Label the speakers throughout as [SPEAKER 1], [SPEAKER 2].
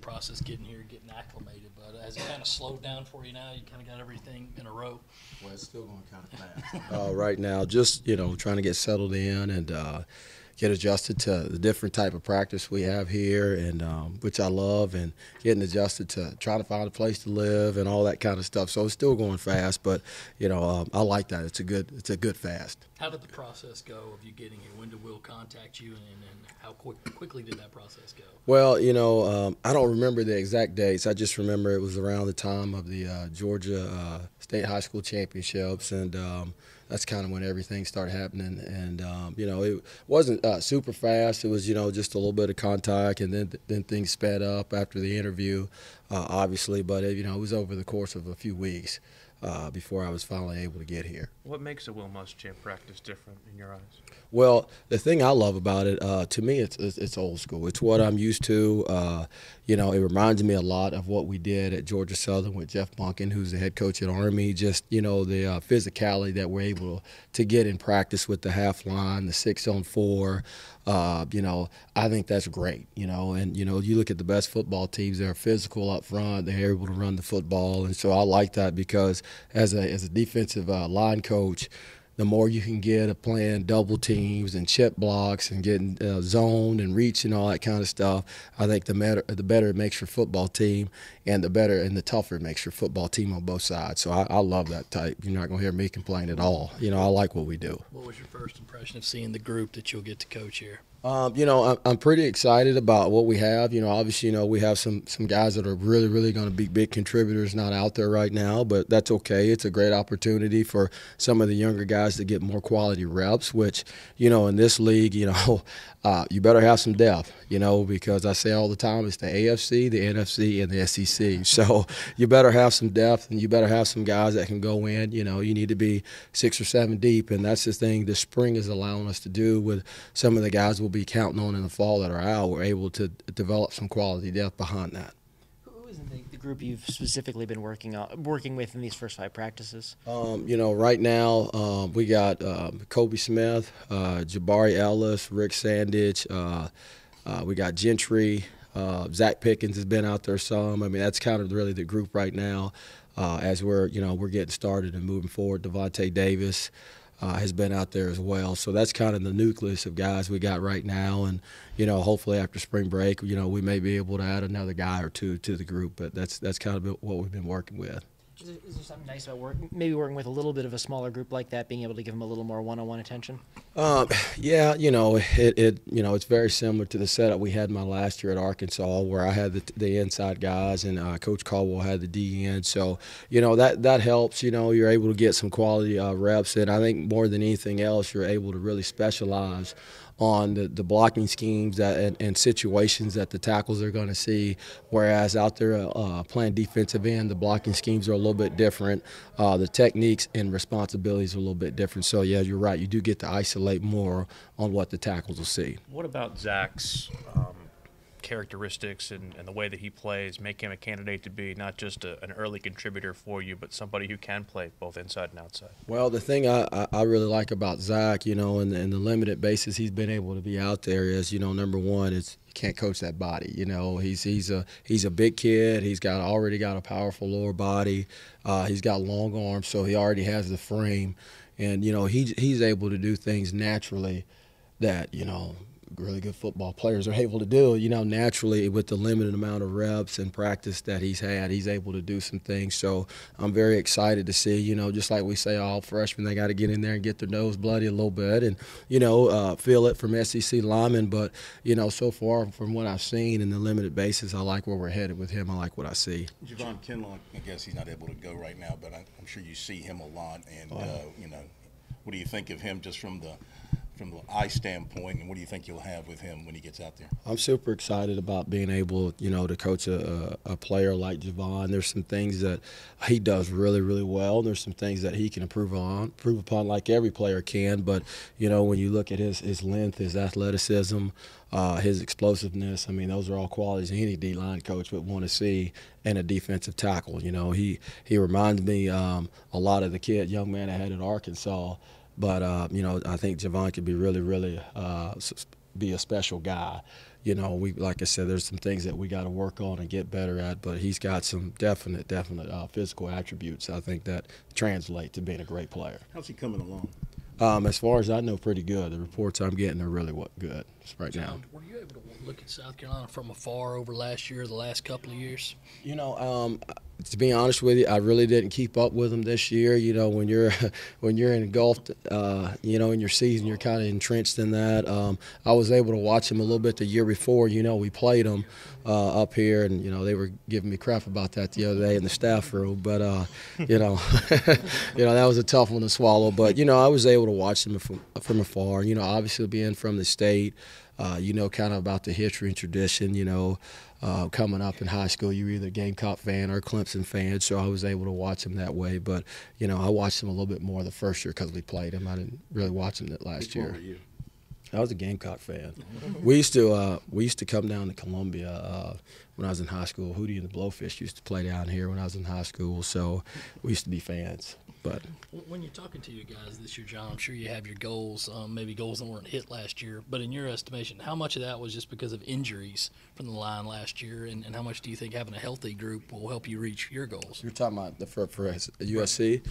[SPEAKER 1] process getting here, getting acclimated, but has it kind of slowed down for you now? You kind of got everything in a row?
[SPEAKER 2] Well, it's still going kind of fast. Right now, just, trying to get settled in and get adjusted to the different type of practice we have here, and which I love, and getting adjusted to trying to find a place to live and all that kind of stuff. So it's still going fast, but I like that. It's a good fast.
[SPEAKER 1] How did the process go of you getting here? When did Will contact you, and how quickly did that process go?
[SPEAKER 2] Well, I don't remember the exact dates. I just remember it was around the time of the Georgia State High School Championships, and that's kind of when everything started happening. And it wasn't super fast. It was just a little bit of contact, and then things sped up after the interview, obviously. But it was over the course of a few weeks before I was finally able to get here.
[SPEAKER 3] What makes a Will Muschamp practice different in your eyes?
[SPEAKER 2] Well, the thing I love about it, to me, it's old school. It's what I'm used to. It reminds me a lot of what we did at Georgia Southern with Jeff Bunkin, who's the head coach at Army. Just, the physicality that we're able to get in practice with the half line, the 6-on-4. I think that's great, and, you look at the best football teams, they're physical up front, they're able to run the football. And so I like that because as a defensive line coach, the more you can get of playing double teams and chip blocks and getting zoned and reach and all that kind of stuff, I think the better it makes your football team, and the better and the tougher it makes your football team on both sides. So I love that type. You're not going to hear me complain at all. I like what we do.
[SPEAKER 1] What was your first impression of seeing the group that you'll get to coach here?
[SPEAKER 2] I'm pretty excited about what we have. Obviously, we have some guys that are really, really going to be big contributors not out there right now, but that's okay. It's a great opportunity for some of the younger guys to get more quality reps, which, in this league, you better have some depth, because I say all the time it's the AFC, the NFC, and the SEC. So you better have some depth, and you better have some guys that can go in. You need to be 6 or 7 deep, and that's the thing the spring is allowing us to do with some of the guys we'll be counting on in the fall that are out. We're able to develop some quality depth behind that.
[SPEAKER 4] Who is the group you've specifically been working with in these first 5 practices?
[SPEAKER 2] Right now we got Kobe Smith, Jabari Ellis, Rick Sandage. We got Gentry. Zach Pickens has been out there some. I mean, that's kind of really the group right now as we're getting started and moving forward. Devontae Davis has been out there as well. So that's kind of the nucleus of guys we got right now. And, hopefully after spring break, we may be able to add another guy or two to the group. But that's kind of what we've been working with.
[SPEAKER 4] Is there something nice about maybe working with a little bit of a smaller group like that, being able to give them a little more one-on-one attention?
[SPEAKER 2] Yeah, it's very similar to the setup we had my last year at Arkansas, where I had the inside guys and Coach Caldwell had the DN. So, that helps. You're able to get some quality reps, and I think more than anything else, you're able to really specialize on the blocking schemes and situations that the tackles are going to see, whereas out there playing defensive end, the blocking schemes are a little bit different. The techniques and responsibilities are a little bit different. So, yeah, you're right. You do get to isolate more on what the tackles will see.
[SPEAKER 3] What about Zach's characteristics and the way that he plays make him a candidate to be not just an early contributor for you, but somebody who can play both inside and outside? Well,
[SPEAKER 2] the thing I really like about Zach, and the limited basis he's been able to be out there is, number one, is you can't coach that body. He's a big kid. He's already got a powerful lower body. He's got long arms, so he already has the frame. And, he's able to do things naturally that, really good football players are able to do. Naturally with the limited amount of reps and practice that he's had, he's able to do some things. So I'm very excited to see, just like we say, all freshmen, they got to get in there and get their nose bloody a little bit and, feel it from SEC linemen. But, so far from what I've seen in the limited basis, I like where we're headed with him. I like what I see.
[SPEAKER 5] Javon Kinlaw, I guess he's not able to go right now, but I'm sure you see him a lot. And, what do you think of him just from the eye standpoint, and what do you think you'll have with him when he gets out there? I'm
[SPEAKER 2] super excited about being able, to coach a player like Javon. There's some things that he does really, really well. There's some things that he can improve upon like every player can. But, when you look at his length, his athleticism, his explosiveness, I mean, those are all qualities any D-line coach would want to see in a defensive tackle. He reminds me a lot of the young man I had at Arkansas. But, I think Javon could be really, really be a special guy. You know, like I said, there's some things that we got to work on and get better at, but he's got some definite physical attributes, I think, that translate to being a great player.
[SPEAKER 5] How's he coming along?
[SPEAKER 2] As far as I know, pretty good. The reports I'm getting are really good right now.
[SPEAKER 1] John, were you able to look at South Carolina from afar over last year, the last couple of years?
[SPEAKER 2] You know, to be honest with you, I really didn't keep up with them this year. You know, when you're engulfed, you know, in your season, you're kind of entrenched in that. I was able to watch them a little bit the year before. You know, we played them up here, and you know they were giving me crap about that the other day in the staff room. But you know, you know that was a tough one to swallow. But you know, I was able to watch them from afar. You know, obviously being from the state. You know, kind of about the history and tradition, you know, coming up in high school, you were either a Gamecock fan or a Clemson fan, so I was able to watch them that way. But, you know, I watched them a little bit more the first year because we played them. I didn't really watch them that last year.
[SPEAKER 5] Were you?
[SPEAKER 2] I was a Gamecock fan. We used to come down to Columbia when I was in high school. Hootie and the Blowfish used to play down here when I was in high school, so we used to be fans. But
[SPEAKER 1] when you're talking to you guys this year, John, I'm sure you have your goals, maybe goals that weren't hit last year. But in your estimation, how much of that was just because of injuries from the line last year, and how much do you think having a healthy group will help you reach your goals?
[SPEAKER 2] you're talking about for USC.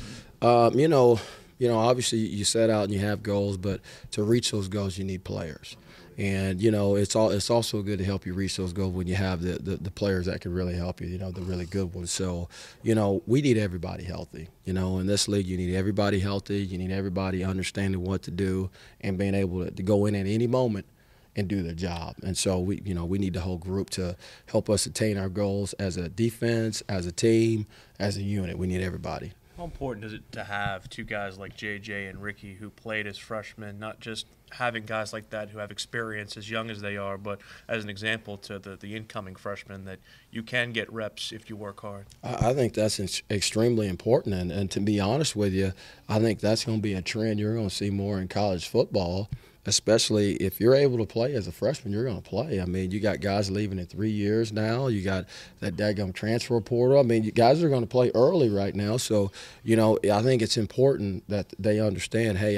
[SPEAKER 2] You know, obviously you set out and you have goals, but to reach those goals, you need players. And, you know, it's also good to help you reach those goals when you have the players that can really help you, you know, the really good ones. So, you know, we need everybody healthy. You know, in this league, you need everybody healthy. You need everybody understanding what to do and being able to go in at any moment and do their job. And so, we need the whole group to help us attain our goals as a defense, as a team, as a unit. We need everybody.
[SPEAKER 3] How important is it to have two guys like JJ and Ricky who played as freshmen, not just having guys like that who have experience as young as they are, but as an example to the incoming freshmen that you can get reps if you work hard?
[SPEAKER 2] I think that's extremely important. And to be honest with you, I think that's going to be a trend you're going to see more in college football. Especially if you're able to play as a freshman, you're going to play. I mean, you got guys leaving in 3 years now. You got that daggum transfer portal. I mean, you guys are going to play early right now. So, you know, I think it's important that they understand, hey,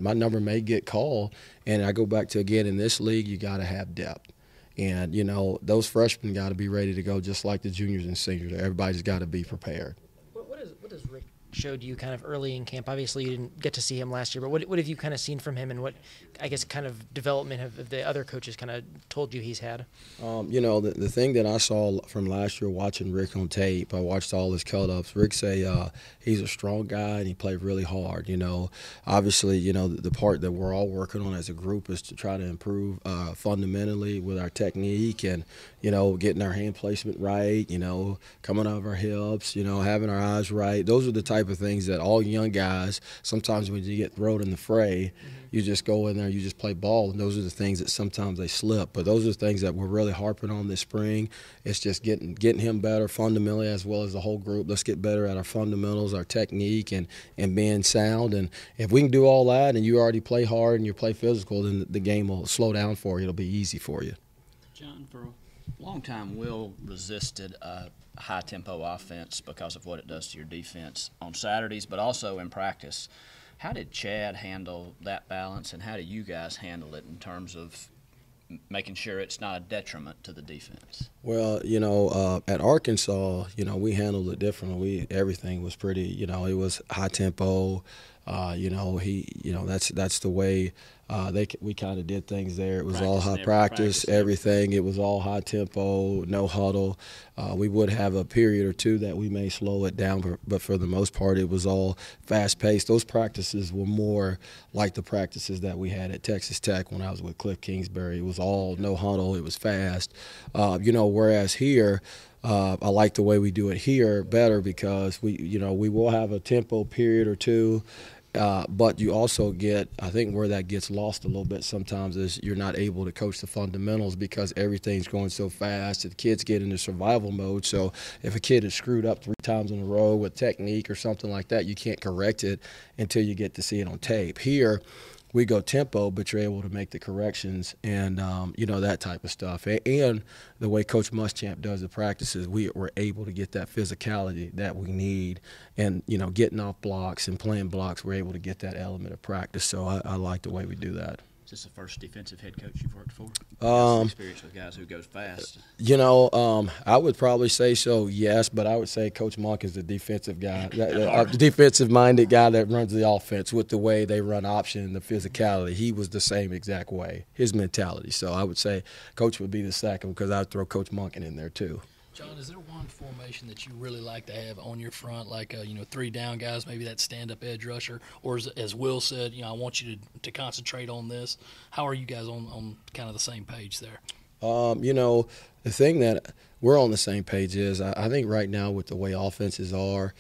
[SPEAKER 2] my number may get called. And I go back to, again, in this league, you got to have depth. And, you know, those freshmen got to be ready to go just like the juniors and seniors. Everybody's got to be prepared.
[SPEAKER 4] What does Rick showed you kind of early in camp? Obviously, you didn't get to see him last year, but what have you kind of seen from him, and what, I guess, kind of development have the other coaches kind of told you he's had?
[SPEAKER 2] You know, the thing that I saw from last year watching Rick on tape, I watched all his cut-ups. Rick say he's a strong guy and he played really hard. You know, obviously, you know, the part that we're all working on as a group is to try to improve fundamentally with our technique and, you know, getting our hand placement right, you know, coming out of our hips, you know, having our eyes right. Those are the type of things that all young guys, sometimes when you get thrown in the fray, you just go in there, you just play ball, and those are the things that sometimes they slip. But those are the things that we're really harping on this spring. It's just getting him better fundamentally as well as the whole group. Let's get better at our fundamentals, our technique, and being sound. And if we can do all that and you already play hard and you play physical, then the game will slow down for you. It'll be easy for you.
[SPEAKER 6] John, for a long time, Will resisted a high-tempo offense because of what it does to your defense on Saturdays, but also in practice. How did Chad handle that balance, and how do you guys handle it in terms of making sure it's not a detriment to the defense?
[SPEAKER 2] Well, you know, at Arkansas, you know, we handled it differently. Everything was pretty, you know, it was high tempo. You know, that's the way we kind of did things there. It was all high practice, everything. It was all high tempo, no huddle. We would have a period or two that we may slow it down, but for the most part, it was all fast paced. Those practices were more like the practices that we had at Texas Tech when I was with Cliff Kingsbury. It was all no huddle. It was fast. You know, whereas here, I like the way we do it here better because we will have a tempo period or two. But you also get, I think where that gets lost a little bit sometimes is you're not able to coach the fundamentals because everything's going so fast. The kids get into survival mode. So if a kid is screwed up 3 times in a row with technique or something like that, you can't correct it until you get to see it on tape. Here, we go tempo, but you're able to make the corrections and, you know, that type of stuff. And the way Coach Muschamp does the practices, we're able to get that physicality that we need. And, you know, getting off blocks and playing blocks, we're able to get that element of practice. So I like the way we do that.
[SPEAKER 6] Is this the first defensive head coach you've worked for? Experience with guys who goes fast.
[SPEAKER 2] I would probably say so, yes, but I would say Coach Monk is the defensive guy, the defensive-minded guy that runs the offense with the way they run option and the physicality. He was the same exact way, his mentality. So I would say Coach would be the second because I would throw Coach Monk in there too.
[SPEAKER 1] John, is there one formation that you really like to have on your front, like 3 down guys, maybe that stand-up edge rusher, or as Will said, I want you to concentrate on this? How are you guys on kind of the same page there?
[SPEAKER 2] The thing that we're on the same page is I think right now with the way offenses are,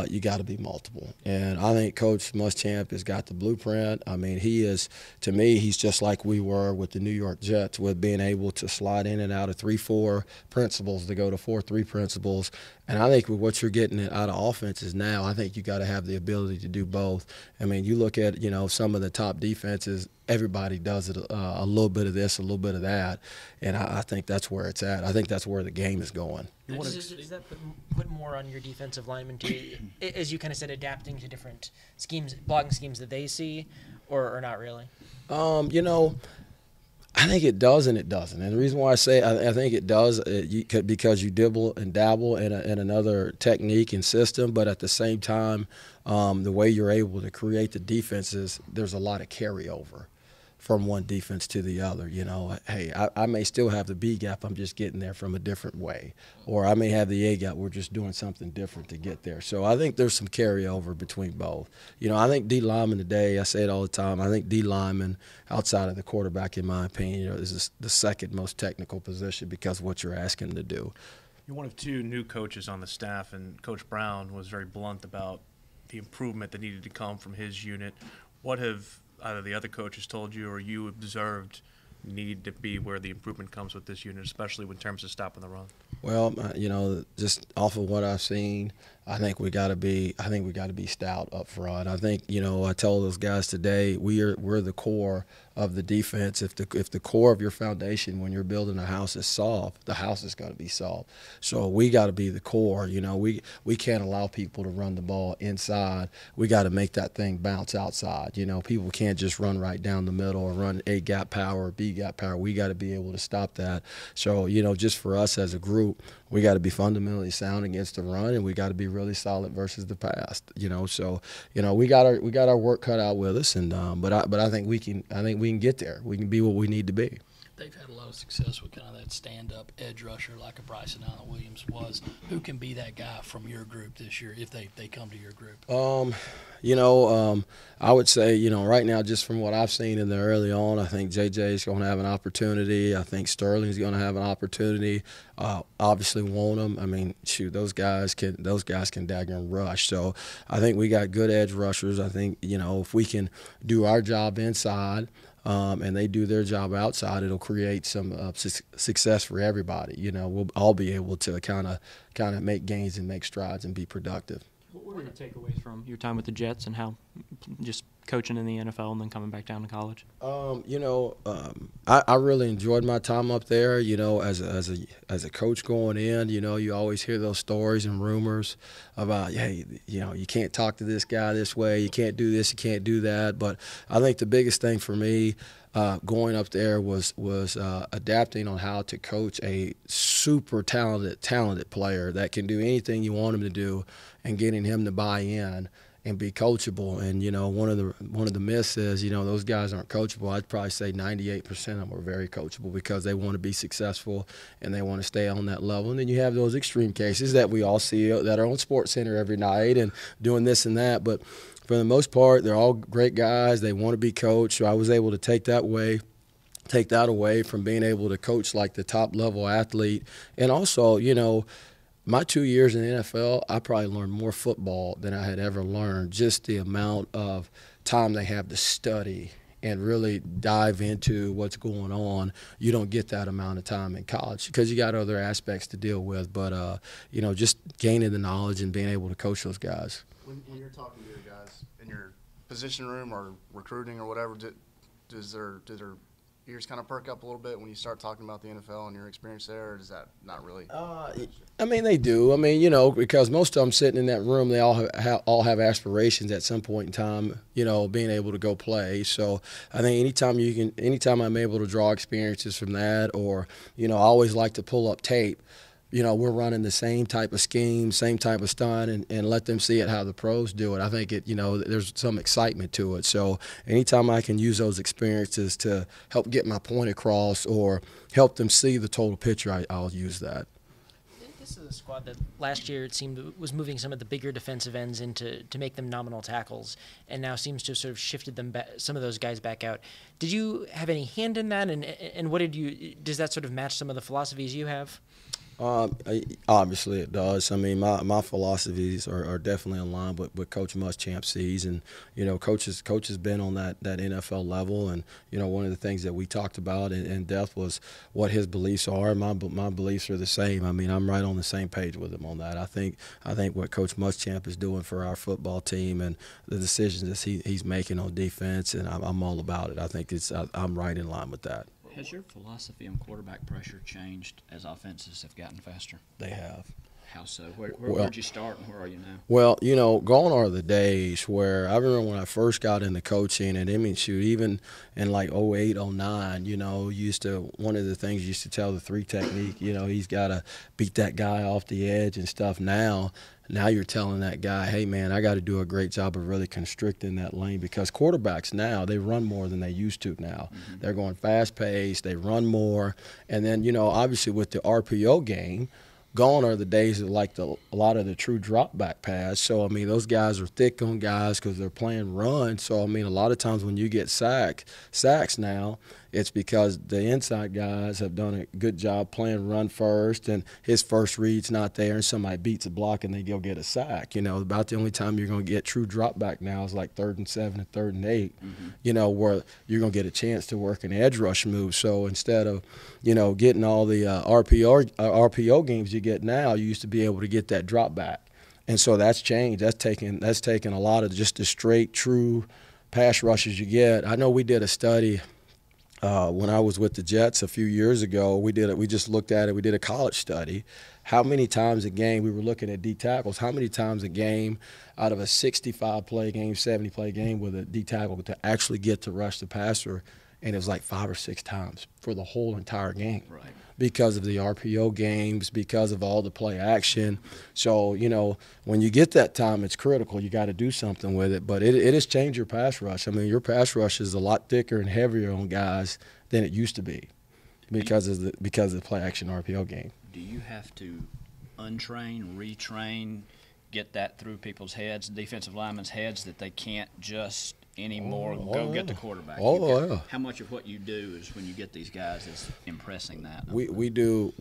[SPEAKER 2] you got to be multiple. And I think Coach Muschamp has got the blueprint. I mean, to me, he's just like we were with the New York Jets with being able to slide in and out of 3-4 principles to go to 4-3 principles. And I think with what you're getting out of offenses now, I think you got to have the ability to do both. I mean, you look at, some of the top defenses, everybody does it a little bit of this, a little bit of that. And I think that's where it's at. I think that's where the game is going.
[SPEAKER 4] Does that put more on your defensive linemen to, as you kind of said, adapting to different schemes, blocking schemes that they see, or not really?
[SPEAKER 2] I think it does and it doesn't. And the reason why I say I think it does because you dibble and dabble in another technique and system, but at the same time, the way you're able to create the defenses, there's a lot of carryover from one defense to the other. Hey, I may still have the B gap, I'm just getting there from a different way. Or I may have the A gap, we're just doing something different to get there. So I think there's some carryover between both. I think D lineman today, I say it all the time, I think D lineman outside of the quarterback, in my opinion, is the second most technical position because of what you're asking them to do.
[SPEAKER 3] You're one of 2 new coaches on the staff, and Coach Brown was very blunt about the improvement that needed to come from his unit. What have either the other coaches told you or you observed need to be where the improvement comes with this unit, especially in terms of stopping the run?
[SPEAKER 2] Well, just off of what I've seen, I think we got to be stout up front. I think I told those guys today we're the core of the defense. If the core of your foundation when you're building a house is soft, the house is going to be soft. So we got to be the core. We can't allow people to run the ball inside. We got to make that thing bounce outside. People can't just run right down the middle or run A gap power or B gap power. We got to be able to stop that. So just for us as a group, we got to be fundamentally sound against the run, and we got to be really solid versus the pass. So we got our work cut out with us, and but I think we can get there. We can be what we need to be.
[SPEAKER 1] They've had a lot of success with kind of that stand-up edge rusher like a Bryson Allen Williams was. Who can be that guy from your group this year if they come to your group?
[SPEAKER 2] I would say, right now, just from what I've seen in there early on, I think JJ is going to have an opportunity. I think Sterling's going to have an opportunity. Obviously, Wonham. I mean, shoot, those guys can daggone rush. So I think we got good edge rushers. I think if we can do our job inside. And they do their job outside, it'll create some success for everybody. We'll all be able to kind of make gains and make strides and be productive.
[SPEAKER 7] What were your takeaways from your time with the Jets and how just coaching in the NFL and then coming back down to college?
[SPEAKER 2] I really enjoyed my time up there. As a coach going in, you always hear those stories and rumors about, hey, you can't talk to this guy this way, you can't do this, you can't do that. But I think the biggest thing for me going up there was adapting on how to coach a super talented player that can do anything you want him to do, and getting him to buy in and be coachable. And one of the myths is those guys aren't coachable. I'd probably say 98% of them are very coachable because they want to be successful and they want to stay on that level. And then you have those extreme cases that we all see that are on SportsCenter every night and doing this and that. But for the most part, they're all great guys. They want to be coached. So I was able to take that away from being able to coach like the top level athlete. And also, my 2 years in the NFL, I probably learned more football than I had ever learned. Just the amount of time they have to study and really dive into what's going on. You don't get that amount of time in college because you got other aspects to deal with. But, just gaining the knowledge and being able to coach those guys.
[SPEAKER 8] When you're talking to your guys in your position room or recruiting or whatever, does there ears kind of perk up a little bit when you start talking about the NFL and your experience there, or does that not really?
[SPEAKER 2] I mean, they do. I mean, because most of them sitting in that room, they all have aspirations at some point in time, being able to go play. So I think anytime I'm able to draw experiences from that, or, I always like to pull up tape. We're running the same type of scheme, same type of stunt, and let them see it how the pros do it. I think there's some excitement to it. So anytime I can use those experiences to help get my point across or help them see the total picture, I'll use that.
[SPEAKER 4] This is a squad that last year it seemed was moving some of the bigger defensive ends to make them nominal tackles, and now seems to have sort of shifted them some of those guys back out. Did you have any hand in that, and what does that sort of match some of the philosophies you have?
[SPEAKER 2] Obviously it does. I mean, my philosophies are definitely in line with what Coach Muschamp sees, and Coach has been on that NFL level, and one of the things that we talked about in depth was what his beliefs are. My beliefs are the same. I mean, I'm right on the same page with him on that. I think what Coach Muschamp is doing for our football team and the decisions that he's making on defense, and I'm all about it. I think I'm right in line with that.
[SPEAKER 6] Has your philosophy on quarterback pressure changed as offenses have gotten faster?
[SPEAKER 2] They have.
[SPEAKER 6] How so? Where'd you start and where are you now?
[SPEAKER 2] Well, gone are the days where I remember when I first got into coaching, and even in like 08, 09, one of the things you used to tell the 3 technique, he's got to beat that guy off the edge and stuff. Now you're telling that guy, hey, man, I got to do a great job of really constricting that lane, because quarterbacks now, they run more than they used to now. Mm-hmm. They're going fast-paced, they run more. And then, obviously with the RPO game, gone are the days of like a lot of the true drop back pass. So, I mean, those guys are thick on guys because they're playing run. So, I mean, a lot of times when you get sacks now, it's because the inside guys have done a good job playing run first, and his first read's not there, and somebody beats a block and they go get a sack. About the only time you're going to get true drop back now is like 3rd and 7 and 3rd and 8, mm-hmm. Where you're going to get a chance to work an edge rush move. So instead of, getting all the RPO games you get now, you used to be able to get that drop back. And so that's changed. That's taken a lot of just the straight, true pass rushes you get. I know we did a study when I was with the Jets a few years ago. We just looked at it. We did a college study. How many times a game, we were looking at D tackles, how many times a game out of a 65-play game, 70-play game with a D tackle to actually get to rush the passer, and it was like 5 or 6 times for the whole entire game.
[SPEAKER 6] Right.
[SPEAKER 2] Because of the RPO games, because of all the play action. So, when you get that time, it's critical. You got to do something with it. But it has changed your pass rush. I mean, your pass rush is a lot thicker and heavier on guys than it used to be because of the play action RPO game.
[SPEAKER 6] Do you have to untrain, retrain, get that through people's heads, defensive linemen's heads, that they can't just anymore get the quarterback?
[SPEAKER 2] Yeah.
[SPEAKER 6] How much of what you do is when you get these guys is impressing that?
[SPEAKER 2] We do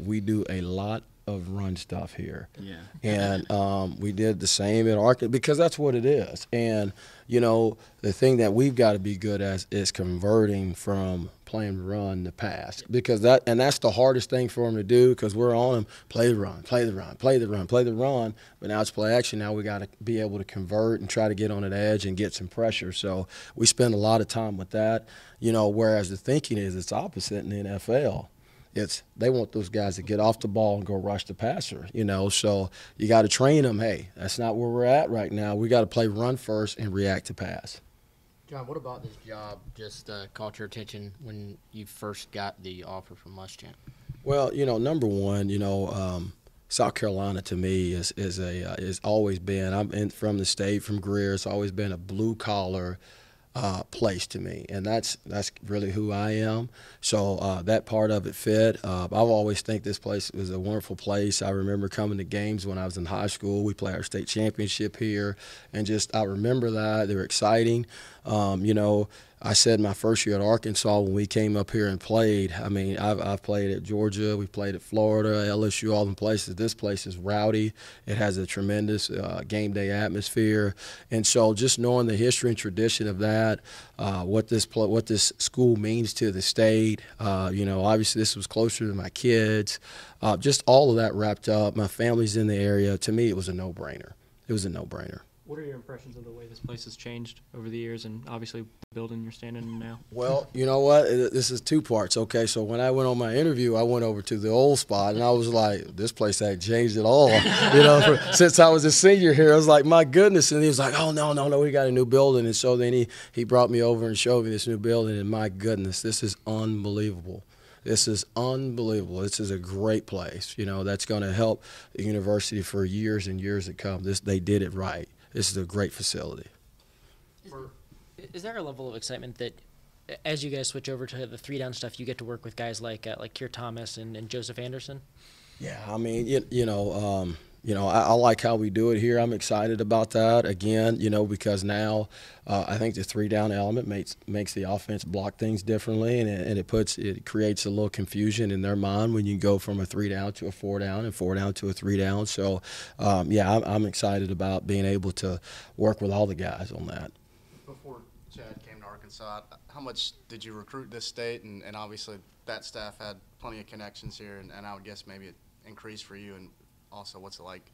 [SPEAKER 2] a lot of run stuff here.
[SPEAKER 6] Yeah.
[SPEAKER 2] And we did the same at Arkansas because that's what it is. And, the thing that we've got to be good at is converting from playing run to pass, because that's the hardest thing for them to do, because we're on them, play the run, play the run, play the run, play the run. But now it's play action. Now we got to be able to convert and try to get on an edge and get some pressure. So we spend a lot of time with that, whereas the thinking is it's opposite in the NFL. They want those guys to get off the ball and go rush the passer, So you got to train them, hey, that's not where we're at right now. We got to play run first and react to pass.
[SPEAKER 9] John, what about this job just caught your attention when you first got the offer from Muschamp?
[SPEAKER 2] Well, number one, South Carolina to me is always been. I'm from the state, from Greer. It's always been a blue collar place to me, and that's really who I am. So that part of it fit. I've always think this place was a wonderful place. I remember coming to games when I was in high school. We play our state championship here, and I remember that they were exciting. I said my first year at Arkansas when we came up here and played, I mean, I've played at Georgia, we played at Florida, LSU, all the places. This place is rowdy. It has a tremendous game day atmosphere. And so just knowing the history and tradition of that, what this school means to the state, obviously this was closer to my kids, just all of that wrapped up. My family's in the area. To me, it was a no-brainer. It was a no-brainer.
[SPEAKER 7] What are your impressions of the way this place has changed over the years, and obviously the building you're standing in now?
[SPEAKER 2] Well, you know what? This is two parts. Okay, so when I went on my interview, I went over to the old spot, and I was like, this place ain't changed at all. Since I was a senior here, I was like, my goodness. And he was like, oh, no, we got a new building. And so then he brought me over and showed me this new building, and my goodness, this is unbelievable. This is unbelievable. This is a great place. That's going to help the university for years and years to come. They did it right. This is a great facility.
[SPEAKER 4] Is there a level of excitement that, as you guys switch over to the 3-down stuff, you get to work with guys like Keir Thomas and Joseph Anderson?
[SPEAKER 2] Yeah, I mean, I like how we do it here. I'm excited about that again, because now I think the 3-down element makes the offense block things differently, and it creates a little confusion in their mind when you go from a 3-down to a 4-down and 4-down to a 3-down. So, I'm excited about being able to work with all the guys on that.
[SPEAKER 8] Before Chad came to Arkansas, how much did you recruit this state? And obviously that staff had plenty of connections here, and I would guess maybe it increased for you. And also, what's it like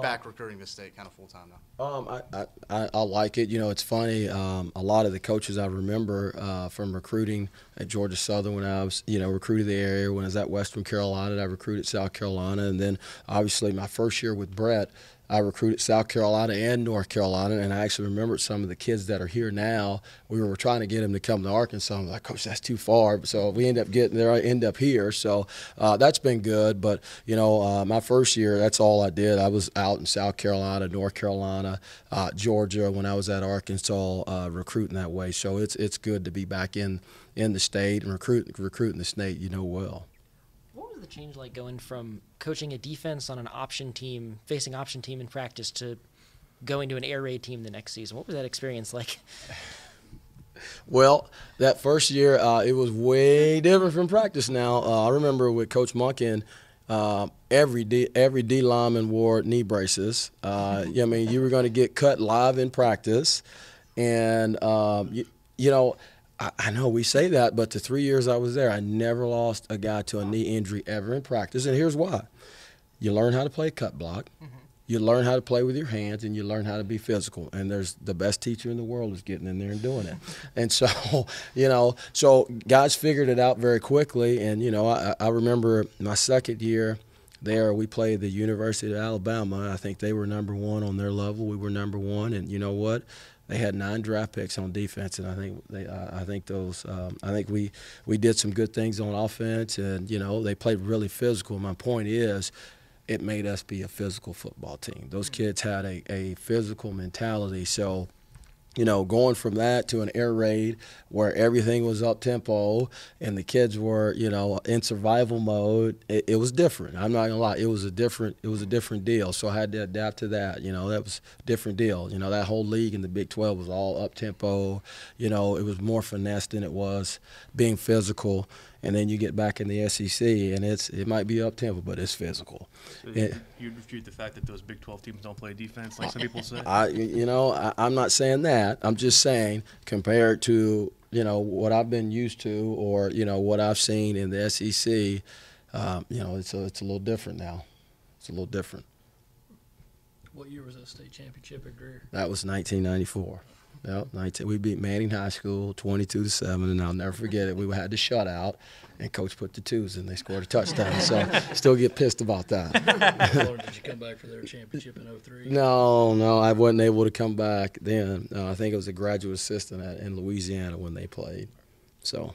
[SPEAKER 8] back recruiting this state kind of full-time now?
[SPEAKER 2] I like it. It's funny. A lot of the coaches I remember from recruiting at Georgia Southern when I was, recruited the area. When I was at Western Carolina, I recruited South Carolina. And then, obviously, my first year with Brett, I recruited South Carolina and North Carolina, and I actually remembered some of the kids that are here now. We were trying to get them to come to Arkansas. I'm like, Coach, that's too far. So we end up getting there. I end up here. So that's been good. But, my first year, that's all I did. I was out in South Carolina, North Carolina, Georgia when I was at Arkansas recruiting that way. So it's good to be back in the state and recruiting the state well.
[SPEAKER 4] What was the change like going from coaching a defense on an option team, facing option team in practice, to going to an air raid team the next season? What was that experience like?
[SPEAKER 2] Well, that first year, it was way different from practice now. I remember with Coach Monken, every D lineman wore knee braces. You were going to get cut live in practice. And, I know we say that, but the 3 years I was there, I never lost a guy to a knee injury ever in practice. And here's why. You learn how to play cut block. Mm-hmm. You learn how to play with your hands, and you learn how to be physical. And there's the best teacher in the world is getting in there and doing it. And so, so guys figured it out very quickly. And, I remember my second year there, we played the University of Alabama. I think they were number one on their level. We were number one. And you know what? They had 9 draft picks on defense, and I think we did some good things on offense, and they played really physical. My point is, it made us be a physical football team. Those kids had a physical mentality. So, going from that to an air raid where everything was up tempo and the kids were, in survival mode, it was different. I'm not gonna lie, it was a different deal. So I had to adapt to that. That was a different deal. That whole league in the Big 12 was all up tempo. It was more finesse than it was being physical. And then you get back in the SEC, and it might be up tempo, but it's physical.
[SPEAKER 3] So you refute the fact that those Big 12 teams don't play defense, like some people say.
[SPEAKER 2] I'm not saying that. I'm just saying compared to what I've been used to, or what I've seen in the SEC, it's a little different now. It's a little different.
[SPEAKER 1] What year was that state championship at Greer?
[SPEAKER 2] That was 1994. Yep, we beat Manning High School 22-7, and I'll never forget it. We had to shut out, and Coach put the 2s in. They scored a touchdown, so still get pissed about that.
[SPEAKER 1] Did you come back for their championship in 03?
[SPEAKER 2] No, I wasn't able to come back then. I think it was a graduate assistant in Louisiana when they played. So